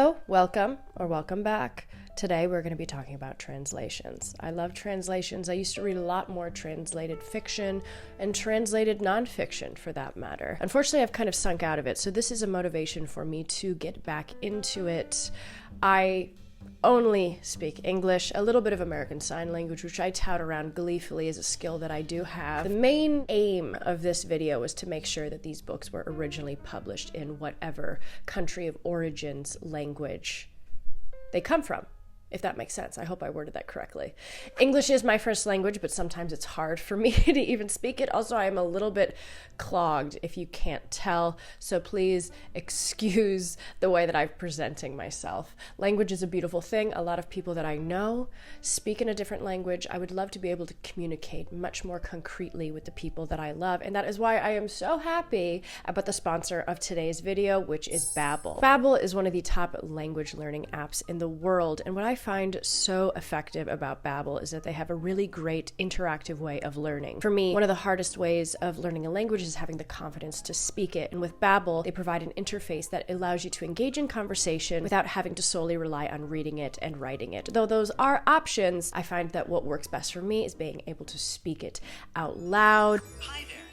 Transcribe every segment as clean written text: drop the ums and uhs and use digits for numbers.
Hello, welcome or welcome back. Today we're going to be talking about translations. I love translations. I used to read a lot more translated fiction and translated nonfiction for that matter. Unfortunately, I've kind of sunk out of it, so this is a motivation for me to get back into it. I only speak English, a little bit of American Sign Language, which I tout around gleefully as a skill that I do have. The main aim of this video was to make sure that these books were originally published in whatever country of origins language they come from, if that makes sense. I hope I worded that correctly. English is my first language, but sometimes it's hard for me to even speak it. Also, I am a little bit clogged, if you can't tell, so please excuse the way that I'm presenting myself. Language is a beautiful thing. A lot of people that I know speak in a different language. I would love to be able to communicate much more concretely with the people that I love, and that is why I am so happy about the sponsor of today's video, which is Babbel. Babbel is one of the top language learning apps in the world, and what I find so effective about Babbel is that they have a really great interactive way of learning. For me, one of the hardest ways of learning a language is having the confidence to speak it. And with Babbel, they provide an interface that allows you to engage in conversation without having to solely rely on reading it and writing it. Though those are options, I find that what works best for me is being able to speak it out loud. Hi there.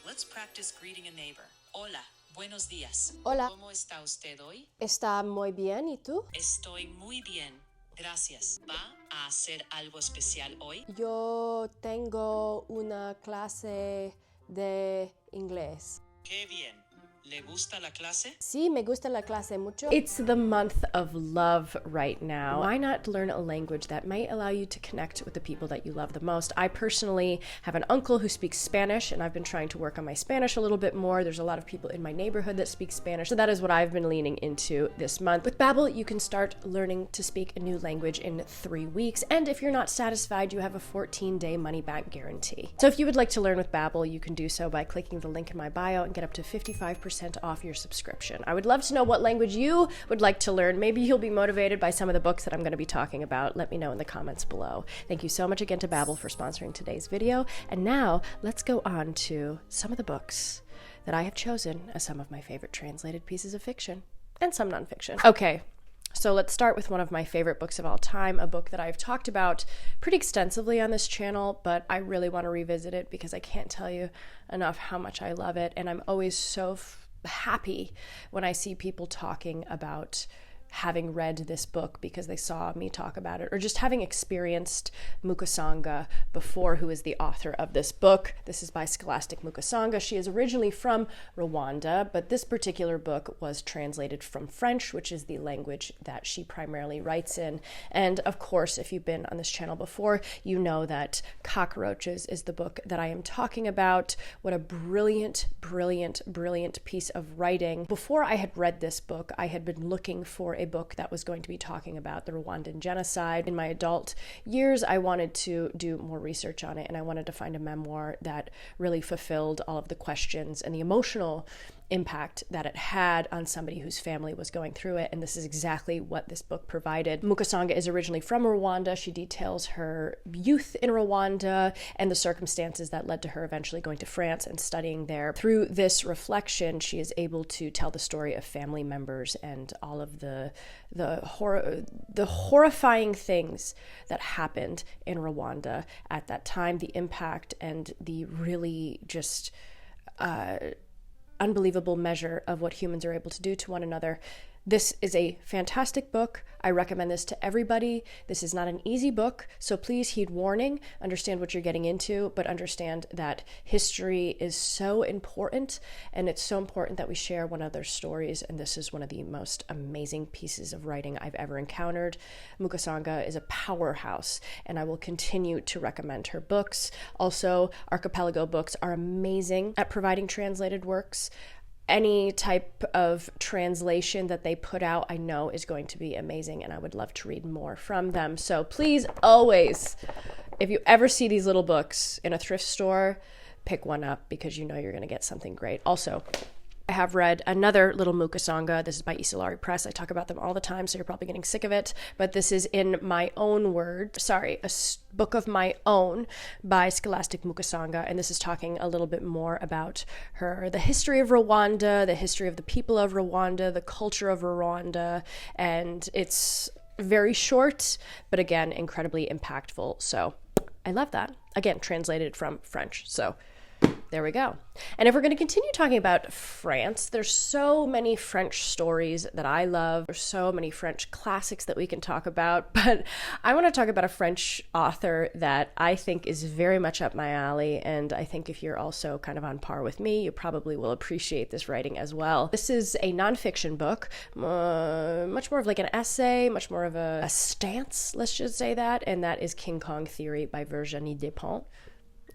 Let's practice greeting a neighbor. Hola. Buenos días. Hola. ¿Cómo está usted hoy? Está muy bien, ¿y tú? Estoy muy bien. Gracias. ¿Va a hacer algo especial hoy? Yo tengo una clase de inglés. Qué bien. ¿Le gusta la clase? Sí, me gusta la clase mucho. It's the month of love right now. Why not learn a language that might allow you to connect with the people that you love the most? I personally have an uncle who speaks Spanish, and I've been trying to work on my Spanish a little bit more. There's a lot of people in my neighborhood that speak Spanish, so that is what I've been leaning into this month. With Babbel, you can start learning to speak a new language in 3 weeks, and if you're not satisfied, you have a 14-day money-back guarantee. So if you would like to learn with Babbel, you can do so by clicking the link in my bio and get up to 55% off your subscription. I would love to know what language you would like to learn. Maybe you'll be motivated by some of the books that I'm going to be talking about. Let me know in the comments below. Thank you so much again to Babbel for sponsoring today's video. And now let's go on to some of the books that I have chosen as some of my favorite translated pieces of fiction and some nonfiction. Okay. So let's start with one of my favorite books of all time, a book that I've talked about pretty extensively on this channel, but I really want to revisit it because I can't tell you enough how much I love it. And I'm always so happy when I see people talking about having read this book because they saw me talk about it, or just having experienced Mukasanga before, who is the author of this book. This is by Scholastic Mukasanga. She is originally from Rwanda, but this particular book was translated from French, which is the language that she primarily writes in. And of course, if you've been on this channel before, you know that Cockroaches is the book that I am talking about. What a brilliant, brilliant, brilliant piece of writing. Before I had read this book, I had been looking for a book that was going to be talking about the Rwandan genocide. In my adult years, I wanted to do more research on it, and I wanted to find a memoir that really fulfilled all of the questions and the emotional impact that it had on somebody whose family was going through it, and this is exactly what this book provided. Mukasanga is originally from Rwanda. She details her youth in Rwanda and the circumstances that led to her eventually going to France and studying there. Through this reflection, she is able to tell the story of family members and all of the horrifying things that happened in Rwanda at that time, the impact and the really just unbelievable measure of what humans are able to do to one another. This is a fantastic book. I recommend this to everybody. This is not an easy book, so please heed warning, understand what you're getting into, but understand that history is so important, and it's so important that we share one another's stories, and this is one of the most amazing pieces of writing I've ever encountered. Mukasanga is a powerhouse, and I will continue to recommend her books. Also, Archipelago Books are amazing at providing translated works. Any type of translation that they put out, I know is going to be amazing, and I would love to read more from them. So please, always, if you ever see these little books in a thrift store, pick one up because you know you're going to get something great. Also, I have read another little Mukasanga. This is by Isolari Press. I talk about them all the time, so you're probably getting sick of it. But this is in my own word. Sorry, a book of my own by Scholastic Mukasanga. And this is talking a little bit more about the history of Rwanda, the history of the people of Rwanda, the culture of Rwanda. And it's very short, but again, incredibly impactful. So I love that. Again, translated from French. So there we go. And if we're going to continue talking about France, there's so many French stories that I love. There's so many French classics that we can talk about. But I want to talk about a French author that I think is very much up my alley. And I think if you're also kind of on par with me, you probably will appreciate this writing as well. This is a nonfiction book, much more of like an essay, much more of a stance, let's just say that. And that is King Kong Theory by Virginie Despentes.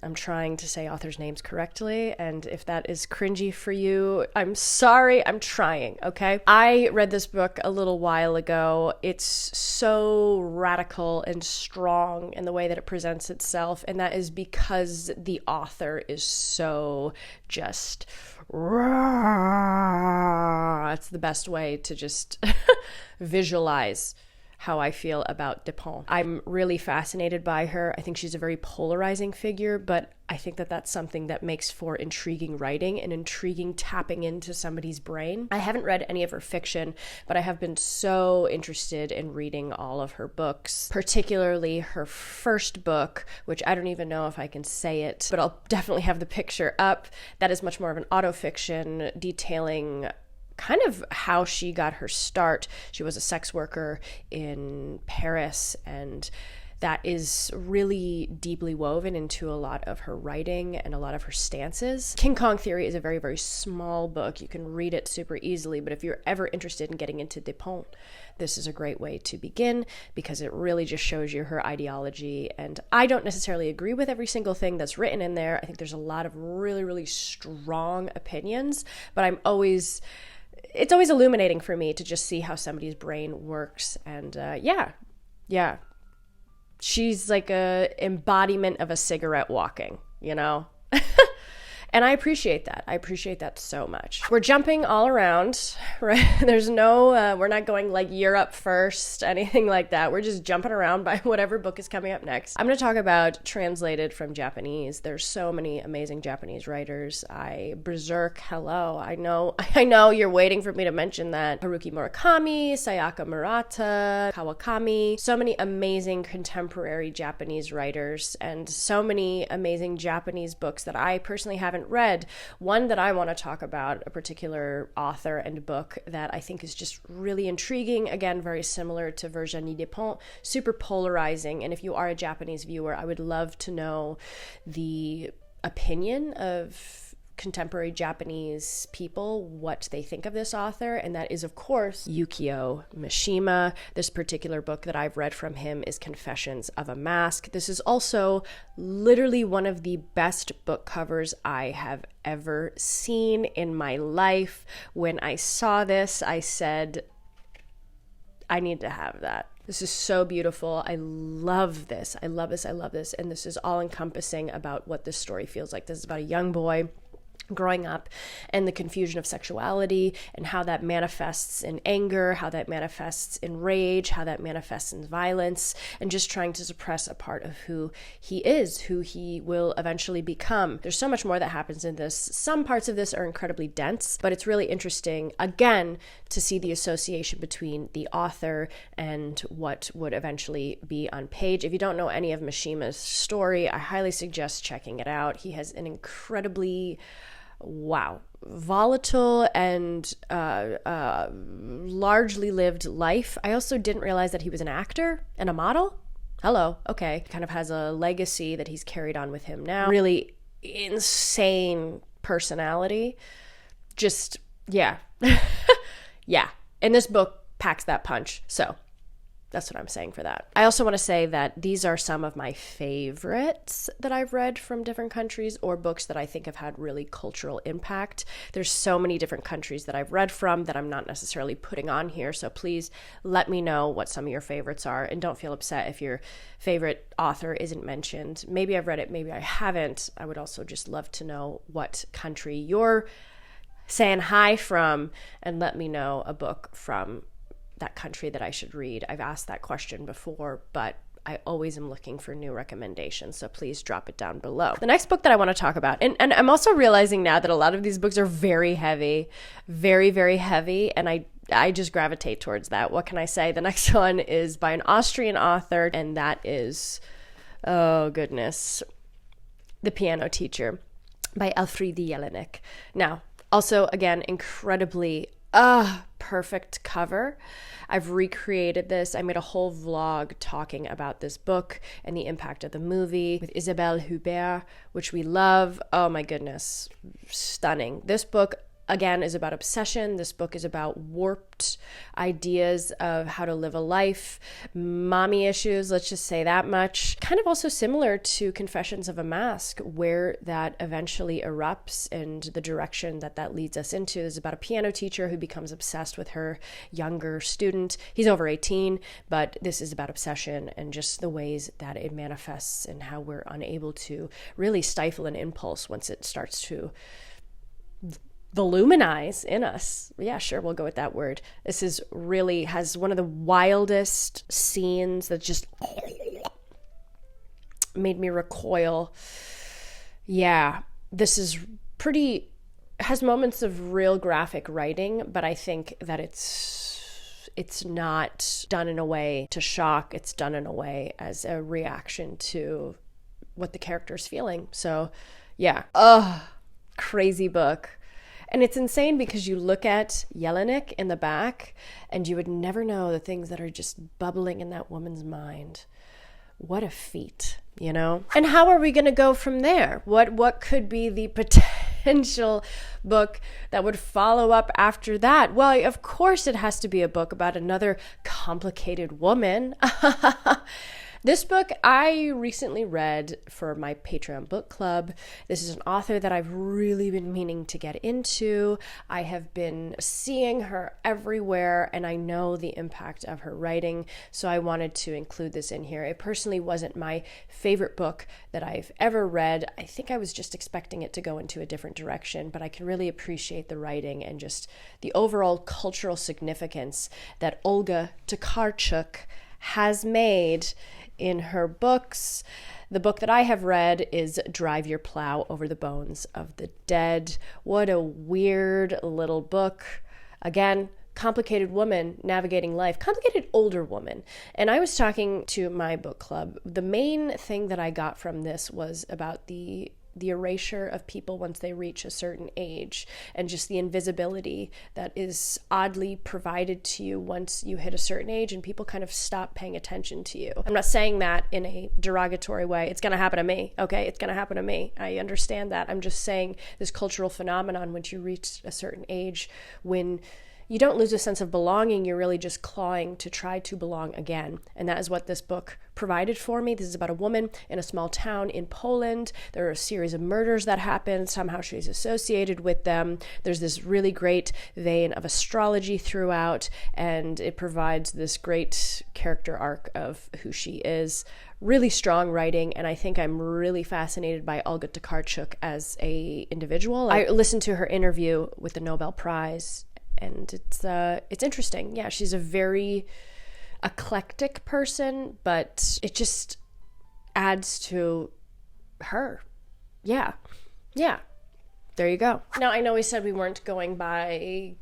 I'm trying to say authors' names correctly, and if that is cringy for you, I'm sorry, I'm trying, okay? I read this book a little while ago. It's so radical and strong in the way that it presents itself, and that is because the author is so just raw. It's the best way to just visualize how I feel about Despentes. I'm really fascinated by her. I think she's a very polarizing figure, but I think that that's something that makes for intriguing writing and intriguing tapping into somebody's brain. I haven't read any of her fiction, but I have been so interested in reading all of her books, particularly her first book, which I don't even know if I can say it, but I'll definitely have the picture up. That is much more of an autofiction detailing kind of how she got her start. She was a sex worker in Paris, and that is really deeply woven into a lot of her writing and a lot of her stances. King Kong Theory is a very, very small book. You can read it super easily, but if you're ever interested in getting into Despentes, this is a great way to begin because it really just shows you her ideology. And I don't necessarily agree with every single thing that's written in there. I think there's a lot of really, really strong opinions, but it's always illuminating for me to just see how somebody's brain works. And yeah. She's like a embodiment of a cigarette walking, you know? And I appreciate that. I appreciate that so much. We're jumping all around, right? There's no, we're not going like Europe first, anything like that. We're just jumping around by whatever book is coming up next. I'm going to talk about translated from Japanese. There's so many amazing Japanese writers. Berserk, hello. I know you're waiting for me to mention that. Haruki Murakami, Sayaka Murata, Kawakami, so many amazing contemporary Japanese writers and so many amazing Japanese books that I personally haven't read. One that I want to talk about, a particular author and book that I think is just really intriguing, again, very similar to Virginie Despentes, super polarizing. And if you are a Japanese viewer, I would love to know the opinion of contemporary Japanese people, what they think of this author, and that is, of course, Yukio Mishima. This particular book that I've read from him is Confessions of a Mask. This is also literally one of the best book covers I have ever seen in my life. When I saw this, I said, I need to have that. This is so beautiful. I love this. I love this. I love this. And this is all encompassing about what this story feels like. This is about a young boy growing up and the confusion of sexuality and how that manifests in anger, how that manifests in rage, how that manifests in violence, and just trying to suppress a part of who he is, who he will eventually become. There's so much more that happens in this. Some parts of this are incredibly dense, but it's really interesting, again, to see the association between the author and what would eventually be on page. If you don't know any of Mishima's story, I highly suggest checking it out. He has an incredibly volatile and largely lived life. I also didn't realize that he was an actor and a model. Hello, okay. Kind of has a legacy that he's carried on with him now. Really insane personality. Just, yeah. Yeah. And this book packs that punch. So that's what I'm saying for that. I also want to say that these are some of my favorites that I've read from different countries or books that I think have had really cultural impact. There's so many different countries that I've read from that I'm not necessarily putting on here. So please let me know what some of your favorites are, and don't feel upset if your favorite author isn't mentioned. Maybe I've read it, maybe I haven't. I would also just love to know what country you're saying hi from, and let me know a book from that country that I should read. I've asked that question before, but I always am looking for new recommendations, so please drop it down below. The next book that I want to talk about, and I'm also realizing now that a lot of these books are very heavy, very, very heavy, and I just gravitate towards that. What can I say? The next one is by an Austrian author, and that is, oh goodness, The Piano Teacher by Elfriede Jelinek. Now, also, again, incredibly perfect cover. I've recreated this. I made a whole vlog talking about this book and the impact of the movie with Isabelle Huppert, which we love. Oh my goodness, stunning. This book, again, is about obsession. This book is about warped ideas of how to live a life, mommy issues, let's just say that much. Kind of also similar to Confessions of a Mask, where that eventually erupts and the direction that leads us into is about a piano teacher who becomes obsessed with her younger student. He's over 18, but this is about obsession and just the ways that it manifests and how we're unable to really stifle an impulse once it starts to voluminize in us. Yeah, sure, we'll go with that word. This is really has one of the wildest scenes that just made me recoil. Yeah, this is has moments of real graphic writing, but I think that it's not done in a way to shock. It's done in a way as a reaction to what the character's feeling. So yeah, crazy book. And it's insane because you look at Jelinek in the back and you would never know the things that are just bubbling in that woman's mind. What a feat, you know? And how are we going to go from there? What could be the potential book that would follow up after that? Well, of course it has to be a book about another complicated woman. This book I recently read for my Patreon book club. This is an author that I've really been meaning to get into. I have been seeing her everywhere and I know the impact of her writing, so I wanted to include this in here. It personally wasn't my favorite book that I've ever read. I think I was just expecting it to go into a different direction, but I can really appreciate the writing and just the overall cultural significance that Olga Tokarczuk has made in her books. The book that I have read is Drive Your Plow Over the Bones of the Dead. What a weird little book. Again, complicated woman navigating life, complicated older woman. And I was talking to my book club. The main thing that I got from this was about the erasure of people once they reach a certain age and just the invisibility that is oddly provided to you once you hit a certain age and people kind of stop paying attention to you. I'm not saying that in a derogatory way. It's going to happen to me, okay? It's going to happen to me. I understand that. I'm just saying this cultural phenomenon once you reach a certain age, when you don't lose a sense of belonging, you're really just clawing to try to belong again. And that is what this book provided for me. This is about a woman in a small town in Poland. There are a series of murders that happen. Somehow she's associated with them. There's this really great vein of astrology throughout, and it provides this great character arc of who she is. Really strong writing, and I think I'm really fascinated by Olga Tokarczuk as a individual. I listened to her interview with the Nobel Prize, and it's interesting. Yeah, she's a very eclectic person, but it just adds to her. Yeah. There you go. Now, I know we said we weren't going by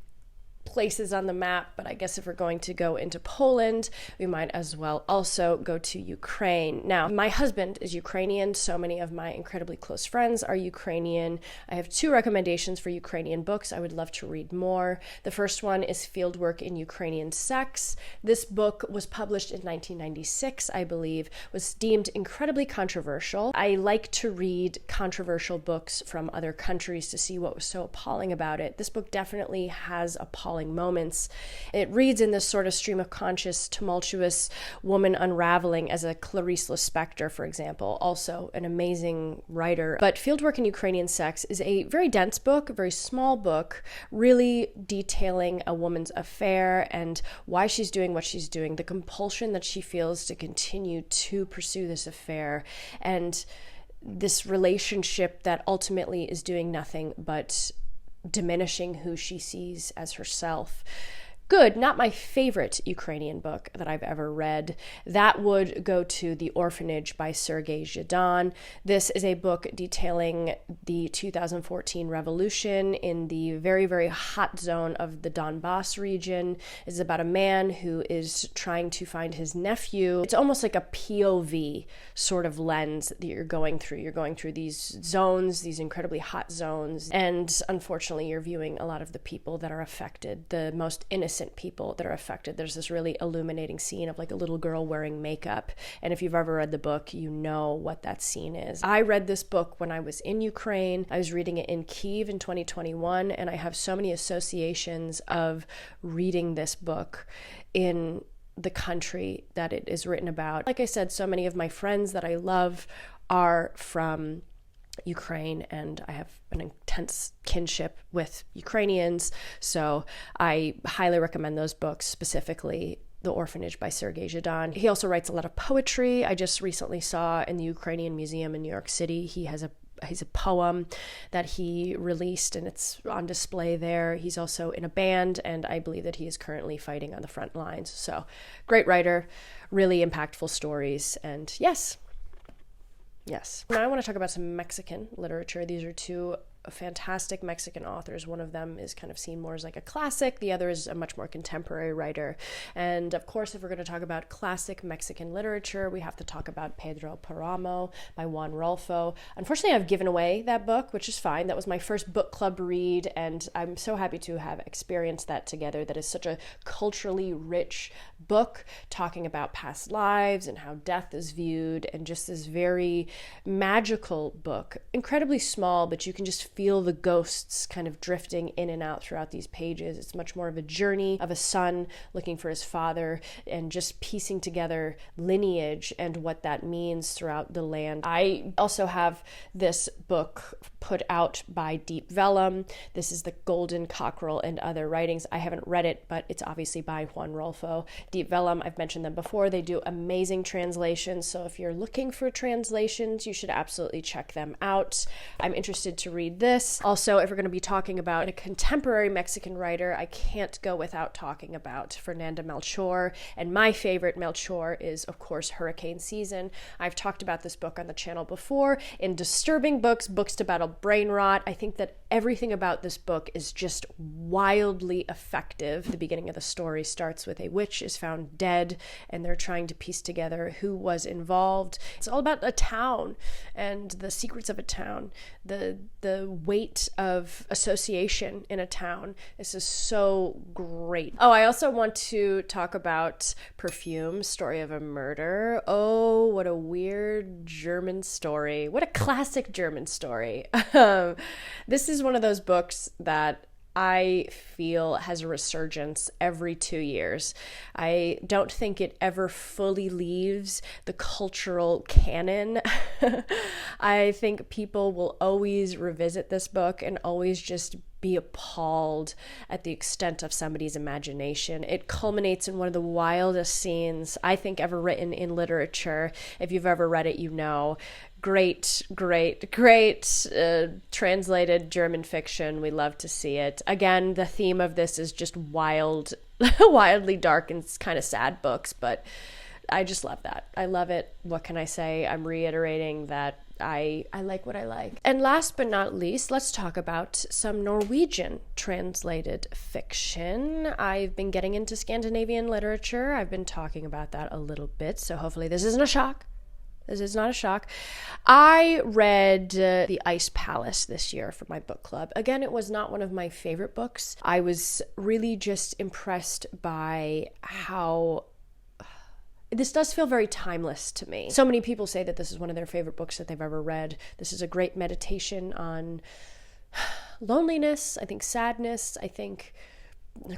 places on the map, but I guess if we're going to go into Poland, we might as well also go to Ukraine. Now, my husband is Ukrainian. So many of my incredibly close friends are Ukrainian. I have 2 recommendations for Ukrainian books I would love to read more. The first one is Fieldwork in Ukrainian Sex. This book was published in 1996, I believe, was deemed incredibly controversial. I like to read controversial books from other countries to see what was so appalling about it. This book definitely has appalling moments. It reads in this sort of stream of conscious, tumultuous woman unraveling as a Clarice Lispector, for example, also an amazing writer. But Fieldwork in Ukrainian Sex is a very dense book, a very small book, really detailing a woman's affair and why she's doing what she's doing, the compulsion that she feels to continue to pursue this affair, and this relationship that ultimately is doing nothing but diminishing who she sees as herself. Good, not my favorite Ukrainian book that I've ever read. That would go to The Orphanage by Sergei Zhidane. This is a book detailing the 2014 revolution in the very, very hot zone of the Donbass region. It's about a man who is trying to find his nephew. It's almost like a POV sort of lens that you're going through. You're going through these zones, these incredibly hot zones, and unfortunately you're viewing a lot of the people that are affected, the most innocent people that are affected. There's this really illuminating scene of like a little girl wearing makeup, and if you've ever read the book, you know what that scene is. I read this book when I was in Ukraine. I was reading it in Kyiv in 2021, and I have so many associations of reading this book in the country that it is written about. Like I said, so many of my friends that I love are from Ukraine, and I have an intense kinship with Ukrainians, so I highly recommend those books, specifically The Orphanage by Sergei Zhidane. He also writes a lot of poetry. I just recently saw in the Ukrainian Museum in New York City, he has a poem that he released, and it's on display there. He's also in a band, and I believe that he is currently fighting on the front lines. So great writer, really impactful stories, and yes. Now I want to talk about some Mexican literature. These are two fantastic Mexican authors. One of them is kind of seen more as like a classic. The other is a much more contemporary writer. And of course, if we're going to talk about classic Mexican literature, we have to talk about Pedro Paramo by Juan Rulfo. Unfortunately, I've given away that book, which is fine. That was my first book club read, and I'm so happy to have experienced that together. That is such a culturally rich book, talking about past lives and how death is viewed, and just this very magical book. Incredibly small, but you can just feel the ghosts kind of drifting in and out throughout these pages. It's much more of a journey of a son looking for his father and just piecing together lineage and what that means throughout the land. I also have this book put out by Deep Vellum. This is The Golden Cockerel and Other Writings. I haven't read it, but it's obviously by Juan Rulfo. Deep Vellum, I've mentioned them before. They do amazing translations, so if you're looking for translations, you should absolutely check them out. I'm interested to read this. Also, if we're going to be talking about a contemporary Mexican writer, I can't go without talking about Fernanda Melchor. And my favorite Melchor is, of course, Hurricane Season. I've talked about this book on the channel before. In Disturbing Books, Books to Battle Brain Rot, I think that everything about this book is just wildly effective. The beginning of the story starts with a witch is found dead, and they're trying to piece together who was involved. It's all about a town and the secrets of a town, the weight of association in a town. This is so great. Oh, I also want to talk about Perfume, Story of a Murder. Oh, what a weird German story. What a classic German story. This is one of those books that I feel has a resurgence every 2 years. I don't think it ever fully leaves the cultural canon. I think people will always revisit this book and always just be appalled at the extent of somebody's imagination. It culminates in one of the wildest scenes I think ever written in literature. If you've ever read it, you know. Great translated German fiction. We love to see it. Again, the theme of this is just wildly dark and kind of sad books, but I just love that. I love it. What can I say? I'm reiterating that I like what I like. And last but not least, let's talk about some Norwegian translated fiction. I've been getting into Scandinavian literature. I've been talking about that a little bit, so hopefully this isn't a shock. This is not a shock. I read The Ice Palace this year for my book club. Again, it was not one of my favorite books. I was really just impressed by how this does feel very timeless to me. So many people say that this is one of their favorite books that they've ever read. This is a great meditation on loneliness, I think sadness, I think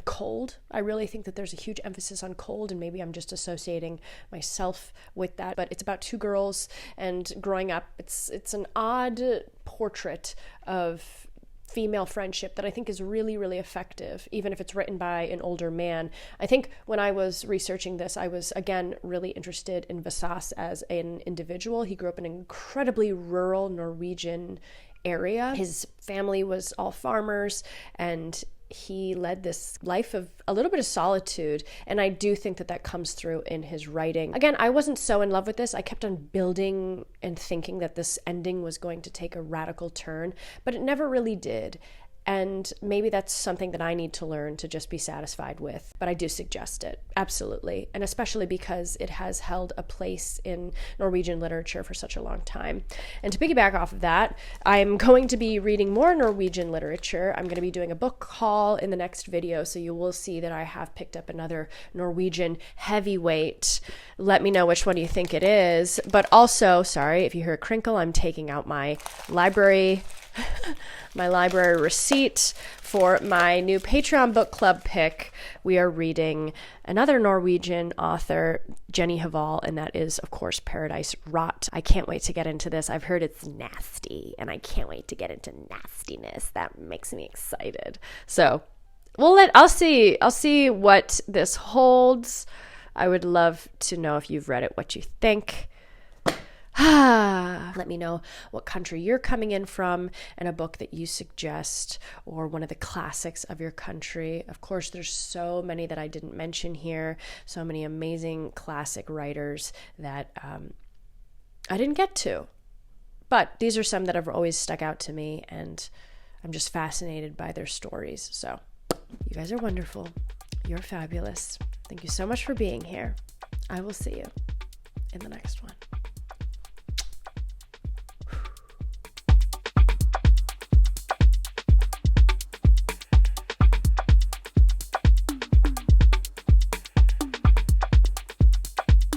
cold. I really think that there's a huge emphasis on cold, and maybe I'm just associating myself with that. But it's about two girls and growing up. It's an odd portrait of female friendship that I think is really, really effective, even if it's written by an older man. I think when I was researching this, I was, again, really interested in Wallace as an individual. He grew up in an incredibly rural Norwegian area. His family was all farmers, and he led this life of a little bit of solitude, and I do think that that comes through in his writing. Again, I wasn't so in love with this. I kept on building and thinking that this ending was going to take a radical turn, but it never really did. And maybe that's something that I need to learn to just be satisfied with. But I do suggest it, absolutely. And especially because it has held a place in Norwegian literature for such a long time. And to piggyback off of that, I'm going to be reading more Norwegian literature. I'm going to be doing a book haul in the next video, so you will see that I have picked up another Norwegian heavyweight. Let me know which one you think it is. But also, sorry, if you hear a crinkle, I'm taking out my library receipt for my new Patreon book club pick. We are reading another Norwegian author, Jenny Haval, and that is, of course, Paradise Rot. I can't wait to get into this. I've heard it's nasty, and I can't wait to get into nastiness. That makes me excited. So, I'll see what this holds. I would love to know if you've read it, what you think. Let me know what country you're coming in from and a book that you suggest, or one of the classics of your country. Of course, there's so many that I didn't mention here, so many amazing classic writers that I didn't get to. But these are some that have always stuck out to me, and I'm just fascinated by their stories. So you guys are wonderful. You're fabulous. Thank you so much for being here. I will see you in the next one.